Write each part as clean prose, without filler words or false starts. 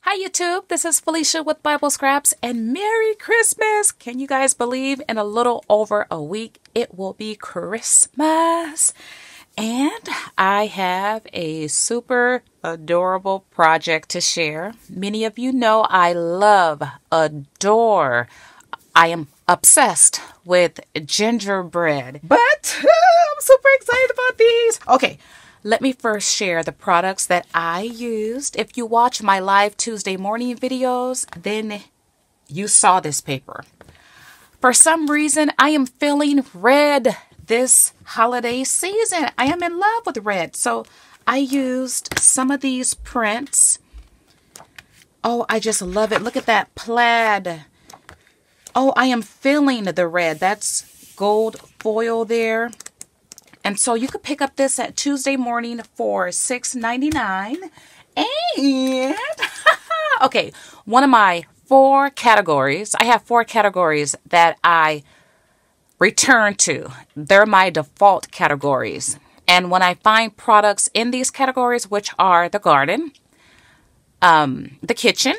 Hi YouTube, this is Felicia with Bible Scraps and Merry Christmas! Can you guys believe in a little over a week it will be Christmas? And I have a super adorable project to share. Many of you know I adore, I am obsessed with gingerbread. But I'm super excited about these. Okay. Let me first share the products that I used. If you watch my live Tuesday morning videos, then you saw this paper. For some reason, I am feeling red this holiday season. I am in love with red. So I used some of these prints. Oh, I just love it. Look at that plaid. Oh, I am feeling the red. That's gold foil there. And so you could pick up this at Tuesday morning for $6.99. And, okay, one of my 4 categories, I have 4 categories that I return to. They're my default categories. And when I find products in these categories, which are the garden, the kitchen,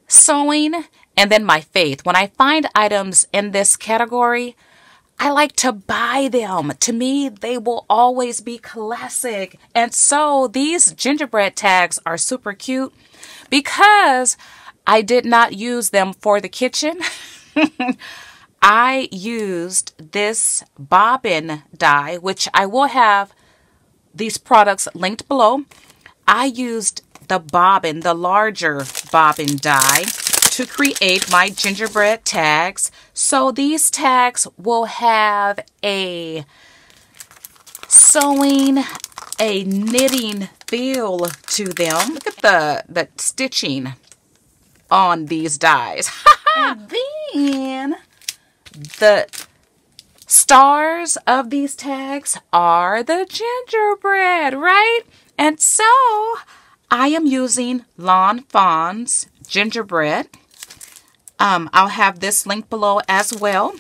sewing, and then my faith. When I find items in this category, I like to buy them. To me, they will always be classic. And so these gingerbread tags are super cute because I did not use them for the kitchen. I used this bobbin die, which I will have these products linked below. I used the bobbin, the larger bobbin die, to create my gingerbread tags. So these tags will have a sewing, a knitting feel to them. Look at the stitching on these dies. And then the stars of these tags are the gingerbread, right? And so I am using Fawn's gingerbread. I'll have this link below as well.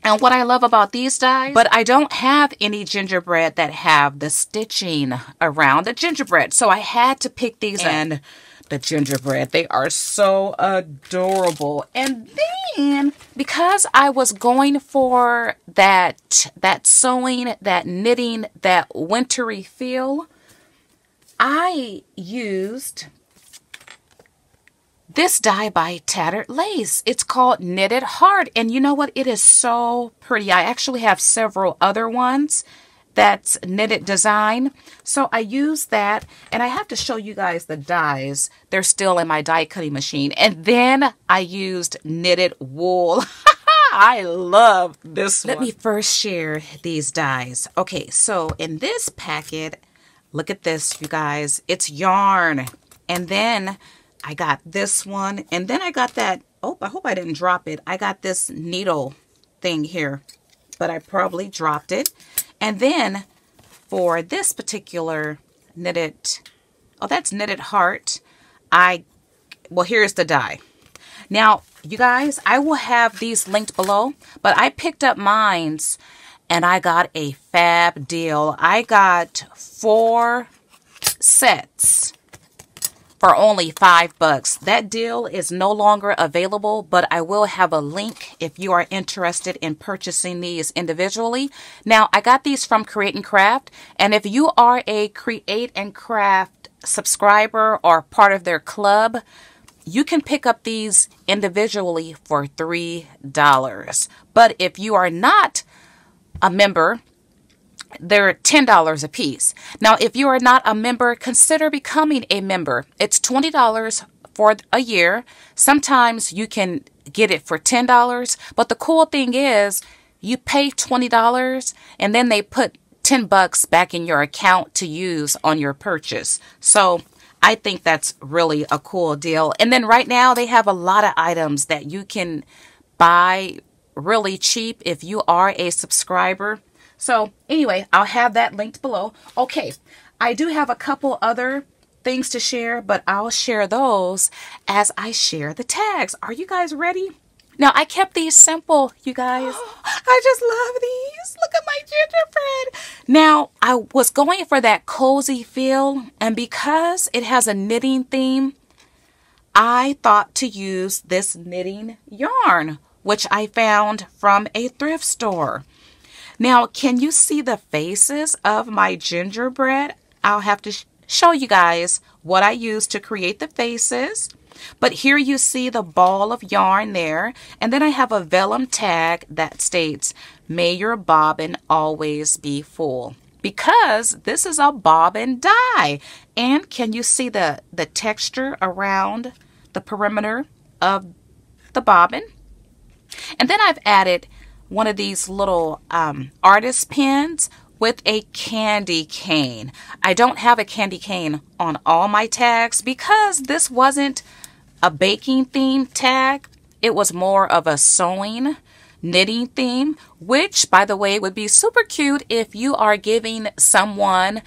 And what I love about these dies, but I don't have any gingerbread that have the stitching around the gingerbread. So I had to pick these and the gingerbread. They are so adorable. And then because I was going for that sewing, that knitting, that wintry feel, I used this die by Tattered Lace. It's called Knitted Heart. And you know what? It is so pretty. I actually have several other ones that's knitted design. So I use that. And I have to show you guys the dies. They're still in my die cutting machine. And then I used knitted wool. I love this one. Let me first share these dies. Okay, so in this packet, look at this, you guys. It's yarn. And then I got this one. And then I got that. Oh, I hope I didn't drop it. I got this needle thing here. But I probably dropped it. And then for this particular knitted, oh, that's Knitted Heart. Well, here's the die. Now, you guys, I will have these linked below. But I picked up mine's. And I got a fab deal. I got 4 sets for only $5. That deal is no longer available, but I will have a link if you are interested in purchasing these individually. Now, I got these from Create and Craft, and if you are a Create and Craft subscriber or part of their club, you can pick up these individually for $3. But if you are not a member, they're $10 a piece. Now, if you are not a member, consider becoming a member. It's $20 for a year. Sometimes you can get it for $10. But the cool thing is you pay $20 and then they put $10 back in your account to use on your purchase. So I think that's really a cool deal. And then right now they have a lot of items that you can buy really cheap if you are a subscriber. So anyway, I'll have that linked below. Okay, I do have a couple other things to share, but I'll share those as I share the tags. Are you guys ready? Now, I kept these simple, you guys. I just love these. Look at my gingerbread. Now, I was going for that cozy feel, and because it has a knitting theme, I thought to use this knitting yarn, which I found from a thrift store. Now, can you see the faces of my gingerbread? I'll have to show you guys what I used to create the faces. But here you see the ball of yarn there. And then I have a vellum tag that states, "May your bobbin always be full." Because this is a bobbin die. And can you see the texture around the perimeter of the bobbin? And then I've added one of these little artist pins with a candy cane. I don't have a candy cane on all my tags because this wasn't a baking theme tag. It was more of a sewing, knitting theme, which, by the way, would be super cute if you are giving someone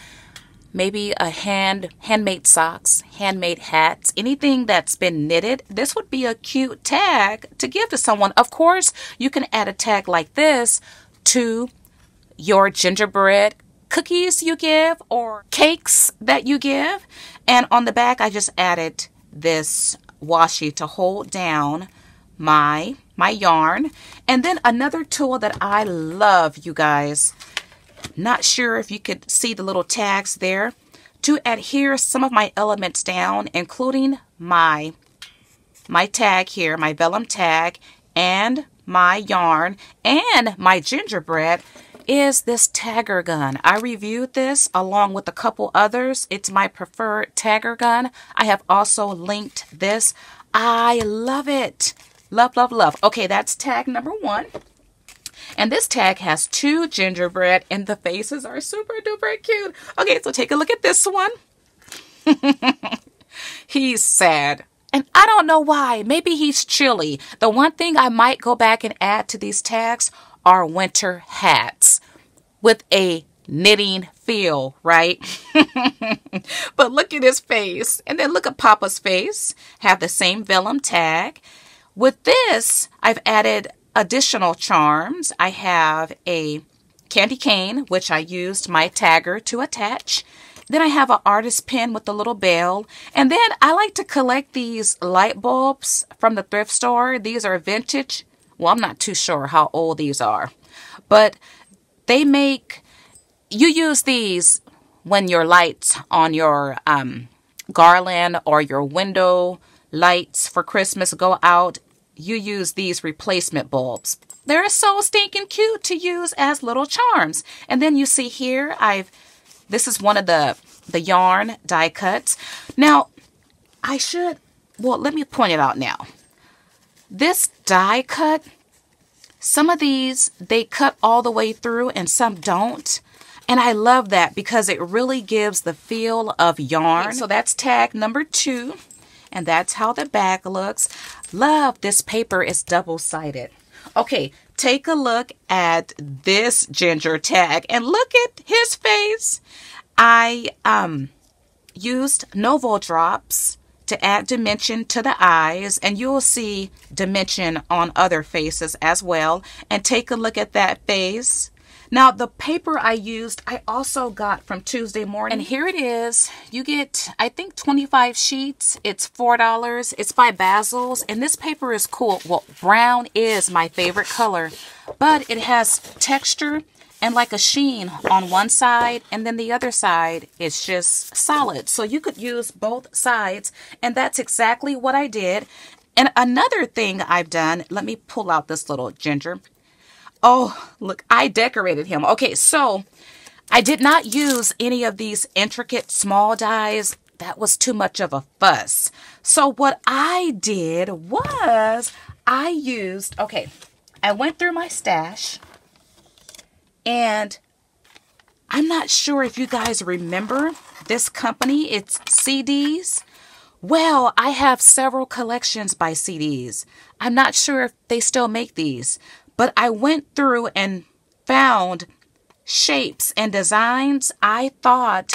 maybe a handmade socks, handmade hats, anything that's been knitted. This would be a cute tag to give to someone. Of course, you can add a tag like this to your gingerbread cookies you give or cakes that you give. And on the back, I just added this washi to hold down my yarn. And then another tool that I love, you guys, not sure if you could see the little tags there, to adhere some of my elements down, including my tag here, my vellum tag, and my yarn, and my gingerbread, is this tagger gun. I reviewed this along with a couple others. It's my preferred tagger gun. I have also linked this. I love it. Love, love, love. Okay, that's tag number 1. And this tag has 2 gingerbread, and the faces are super duper cute. Okay, so take a look at this one. He's sad. And I don't know why. Maybe he's chilly. The one thing I might go back and add to these tags are winter hats with a knitting feel, right? But look at his face. And then look at Papa's face. Have the same vellum tag. With this, I've added additional charms. I have a candy cane, which I used my tagger to attach. Then I have an artist pin with a little bell. And then I like to collect these light bulbs from the thrift store. These are vintage. Well, I'm not too sure how old these are. But they make, you use these when your lights on your garland or your window lights for Christmas go out. You use these replacement bulbs. They're so stinking cute to use as little charms. And then you see here, this is one of the yarn die cuts. Now, let me point it out now. This die cut, some of these, they cut all the way through and some don't. And I love that because it really gives the feel of yarn. Okay, so that's tag number 2. And that's how the back looks. Love, this paper is double-sided. Okay, take a look at this ginger tag and look at his face. I used Novo drops to add dimension to the eyes, and you'll see dimension on other faces as well. And take a look at that face. Now, the paper I used, I also got from Tuesday Morning. And here it is. You get, I think, 25 sheets. It's $4. It's by Basil's. And this paper is cool. Well, brown is my favorite color. But it has texture and like a sheen on one side. And then the other side is just solid. So you could use both sides. And that's exactly what I did. And another thing I've done, let me pull out this little ginger. Oh, look, I decorated him. Okay, so I did not use any of these intricate small dies. That was too much of a fuss. So what I did was I went through my stash, and I'm not sure if you guys remember this company. It's CDs. Well, I have several collections by CDs. I'm not sure if they still make these. But I went through and found shapes and designs I thought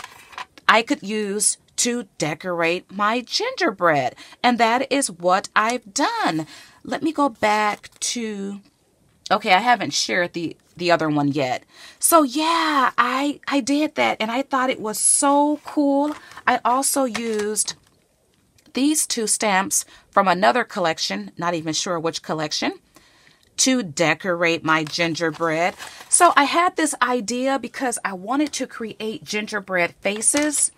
I could use to decorate my gingerbread. And that is what I've done. Let me go back to... Okay, I haven't shared the other one yet. So yeah, I did that and I thought it was so cool. I also used these two stamps from another collection, not even sure which collection, to decorate my gingerbread. So I had this idea because I wanted to create gingerbread faces,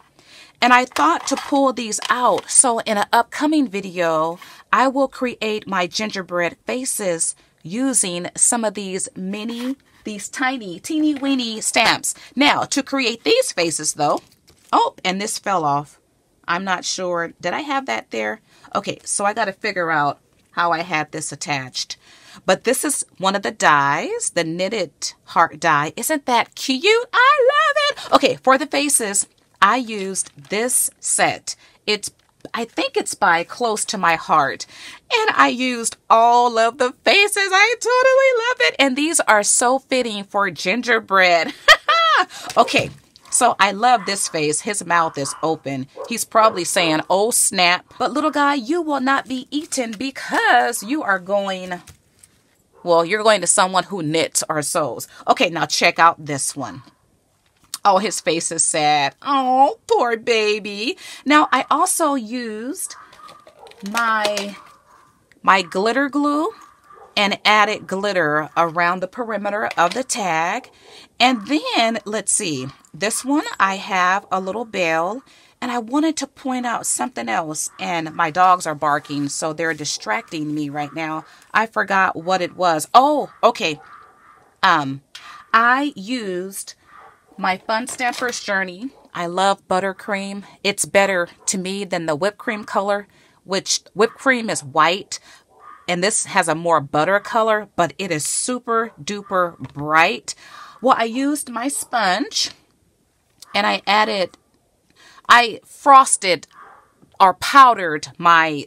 and I thought to pull these out. So in an upcoming video, I will create my gingerbread faces using some of these tiny, teeny weeny stamps. Now, to create these faces though, oh, and this fell off. I'm not sure. Did I have that there? Okay, so I got to figure out how I had this attached. But this is one of the dies, the knitted heart die. Isn't that cute? I love it. Okay, for the faces, I used this set. I think it's by Close to My Heart. And I used all of the faces. I totally love it. And these are so fitting for gingerbread. Okay, so I love this face. His mouth is open. He's probably saying, oh snap. But little guy, you will not be eaten because you are going, well, you're going to someone who knits or sews. Okay, now check out this one. Oh, his face is sad. Oh, poor baby. Now, I also used my glitter glue and added glitter around the perimeter of the tag. And then, let's see, this one, I have a little bell, and I wanted to point out something else. And my dogs are barking, so they're distracting me right now. I forgot what it was. Oh, okay. I used my Fun Stamper's Journey. I love buttercream. It's better to me than the whipped cream color, which whipped cream is white, and this has a more butter color, but it is super duper bright. Well, I used my sponge, and I frosted or powdered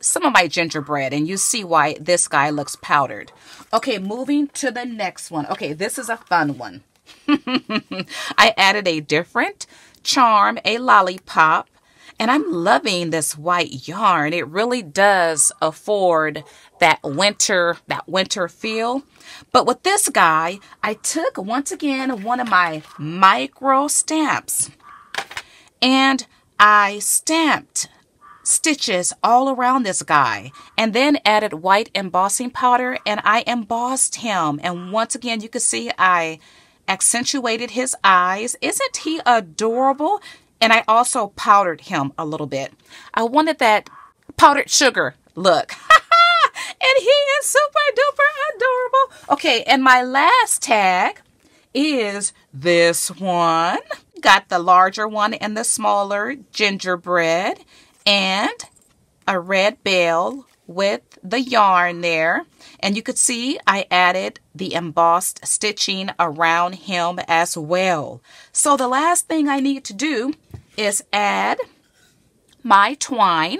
some of my gingerbread, and you see why this guy looks powdered. Okay, moving to the next one. Okay, this is a fun one. I added a different charm, a lollipop, and I'm loving this white yarn. It really does afford that winter feel. But with this guy, I took, once again, one of my micro stamps, and I stamped stitches all around this guy, and then added white embossing powder, and I embossed him. And once again, you can see I accentuated his eyes. Isn't he adorable? And I also powdered him a little bit. I wanted that powdered sugar look. And he is super duper adorable. Okay, and my last tag is this one. Got the larger one and the smaller gingerbread, and a red bell with the yarn there. And you could see I added the embossed stitching around him as well. So the last thing I need to do is add my twine,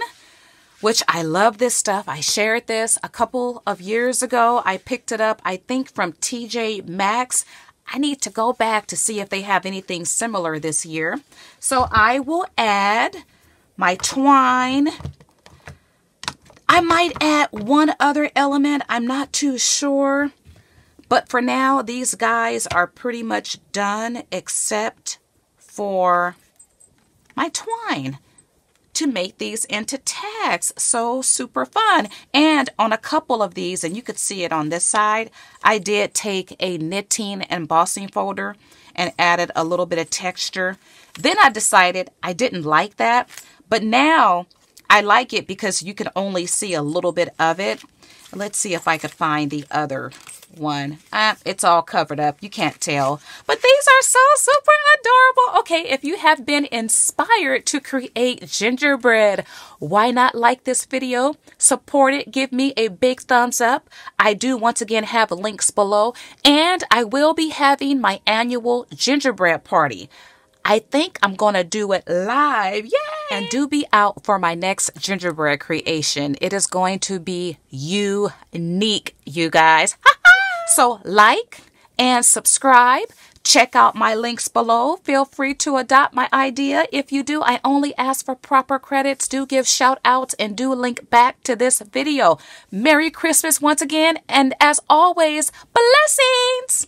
which I love this stuff. I shared this a couple of years ago. I picked it up, I think, from TJ Maxx. I need to go back to see if they have anything similar this year. So I will add my twine. I might add one other element. I'm not too sure. But for now, these guys are pretty much done except for my twine to make these into tags. So super fun. And on a couple of these, and you could see it on this side, I did take a knitting embossing folder and added a little bit of texture. Then I decided I didn't like that, but now I like it because you can only see a little bit of it. Let's see if I could find the other one. It's all covered up. You can't tell. But these are so super adorable. Okay, if you have been inspired to create gingerbread, why not like this video? Support it. Give me a big thumbs up. I do once again have links below. And I will be having my annual gingerbread party. I think I'm going to do it live. Yay! And do be out for my next gingerbread creation. It is going to be unique, you guys. So like and subscribe. Check out my links below. Feel free to adopt my idea. If you do, I only ask for proper credits. Do give shout outs and do link back to this video. Merry Christmas once again. And as always, blessings.